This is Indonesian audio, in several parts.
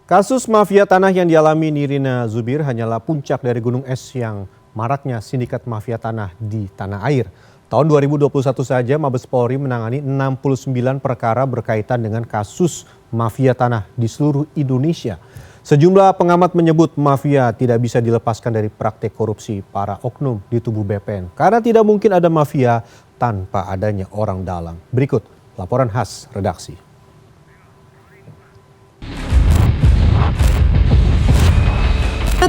Kasus mafia tanah yang dialami Nirina Zubir hanyalah puncak dari gunung es yang maraknya sindikat mafia tanah di tanah air. Tahun 2021 saja Mabes Polri menangani 69 perkara berkaitan dengan kasus mafia tanah di seluruh Indonesia. Sejumlah pengamat menyebut mafia tidak bisa dilepaskan dari praktek korupsi para oknum di tubuh BPN. Karena tidak mungkin ada mafia tanpa adanya orang dalam. Berikut laporan khas redaksi.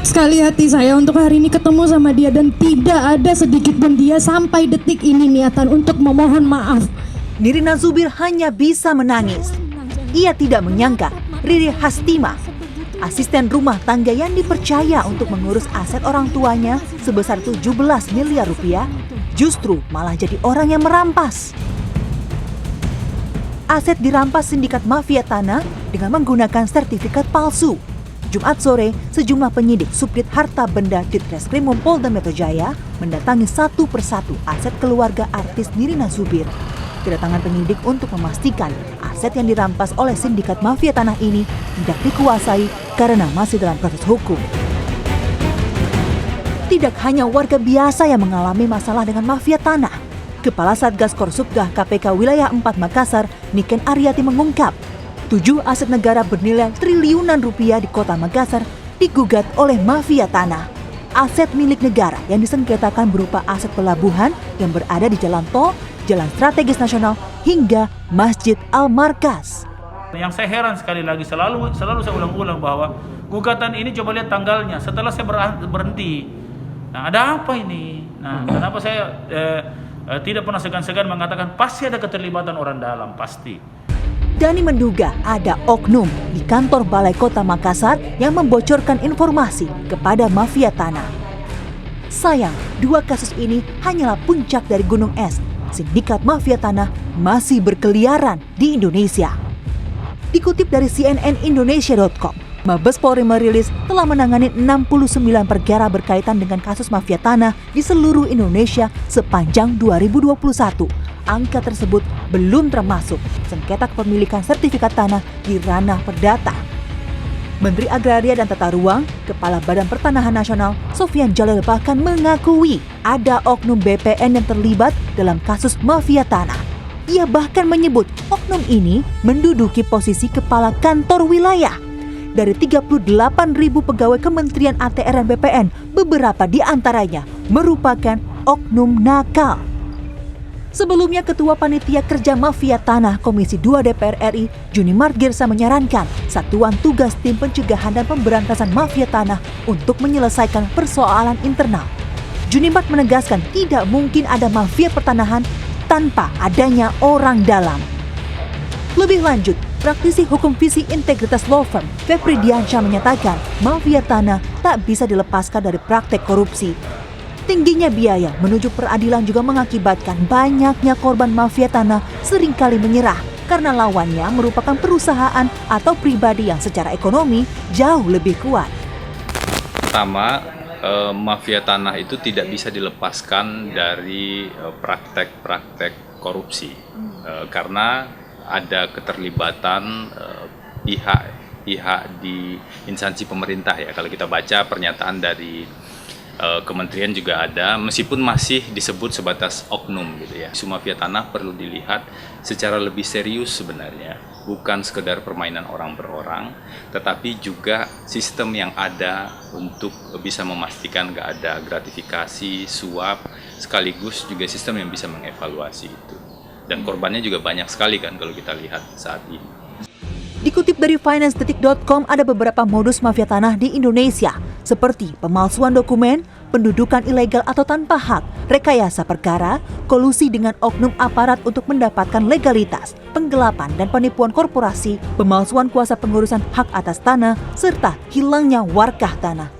Sekali hati saya untuk hari ini ketemu sama dia dan tidak ada sedikit pun dia sampai detik ini niatan untuk memohon maaf. Nirina Zubir hanya bisa menangis. Ia tidak menyangka Riri Hastima, asisten rumah tangga yang dipercaya untuk mengurus aset orang tuanya sebesar 17 miliar rupiah, justru malah jadi orang yang merampas. Aset dirampas sindikat mafia tanah dengan menggunakan sertifikat palsu. Jumat sore, sejumlah penyidik Subdit Harta Benda Ditreskrimum Polda Metro Jaya mendatangi satu persatu aset keluarga artis Nirina Zubir. Kedatangan penyidik untuk memastikan aset yang dirampas oleh sindikat mafia tanah ini tidak dikuasai karena masih dalam proses hukum. Tidak hanya warga biasa yang mengalami masalah dengan mafia tanah. Kepala Satgas Korsubgah KPK Wilayah 4 Makassar, Niken Aryati mengungkap, 7 aset negara bernilai triliunan rupiah di kota Makassar digugat oleh mafia tanah. Aset milik negara yang disengketakan berupa aset pelabuhan yang berada di jalan tol, jalan strategis nasional, hingga Masjid Al-Markas. Yang saya heran sekali lagi, selalu saya ulang-ulang bahwa gugatan ini coba lihat tanggalnya setelah saya berhenti. Nah, ada apa ini? Nah, kenapa saya tidak pernah segan-segan mengatakan pasti ada keterlibatan orang dalam, pasti. Dani menduga ada oknum di kantor Balai Kota Makassar yang membocorkan informasi kepada mafia tanah. Sayang, 2 kasus ini hanyalah puncak dari gunung es. Sindikat mafia tanah masih berkeliaran di Indonesia. Dikutip dari cnnindonesia.com, Mabes Polri merilis telah menangani 69 perkara berkaitan dengan kasus mafia tanah di seluruh Indonesia sepanjang 2021. Angka tersebut belum termasuk sengketa kepemilikan sertifikat tanah di ranah perdata. Menteri Agraria dan Tata Ruang, Kepala Badan Pertanahan Nasional, Sofyan Jalil bahkan mengakui ada oknum BPN yang terlibat dalam kasus mafia tanah. Ia bahkan menyebut oknum ini menduduki posisi kepala kantor wilayah. Dari 38.000 pegawai Kementerian ATR dan BPN, beberapa di antaranya merupakan oknum nakal. Sebelumnya, Ketua Panitia Kerja Mafia Tanah Komisi 2 DPR RI, Junimart Girsa menyarankan Satuan Tugas Tim Pencegahan dan Pemberantasan Mafia Tanah untuk menyelesaikan persoalan internal. Junimart menegaskan tidak mungkin ada mafia pertanahan tanpa adanya orang dalam. Lebih lanjut, praktisi hukum visi integritas law firm Febri Diansyah menyatakan mafia tanah tak bisa dilepaskan dari praktek korupsi. Tingginya biaya menuju peradilan juga mengakibatkan banyaknya korban mafia tanah seringkali menyerah karena lawannya merupakan perusahaan atau pribadi yang secara ekonomi jauh lebih kuat. Pertama, mafia tanah itu tidak bisa dilepaskan dari praktek-praktek korupsi karena ada keterlibatan pihak di instansi pemerintah ya. Kalau kita baca pernyataan dari kementerian juga ada, meskipun masih disebut sebatas oknum gitu ya. Isu mafia tanah perlu dilihat secara lebih serius sebenarnya, bukan sekedar permainan orang per orang, tetapi juga sistem yang ada untuk bisa memastikan gak ada gratifikasi, suap, sekaligus juga sistem yang bisa mengevaluasi itu. Dan korbannya juga banyak sekali kan kalau kita lihat saat ini. Dikutip dari financedetik.com, ada beberapa modus mafia tanah di Indonesia, seperti pemalsuan dokumen, pendudukan ilegal atau tanpa hak, rekayasa perkara, kolusi dengan oknum aparat untuk mendapatkan legalitas, penggelapan dan penipuan korporasi, pemalsuan kuasa pengurusan hak atas tanah, serta hilangnya warkah tanah.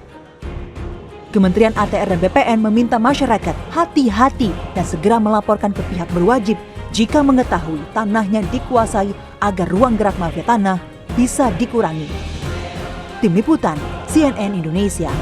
Kementerian ATR dan BPN meminta masyarakat hati-hati dan segera melaporkan ke pihak berwajib jika mengetahui tanahnya dikuasai agar ruang gerak mafia tanah bisa dikurangi. Tim Liputan CNN Indonesia.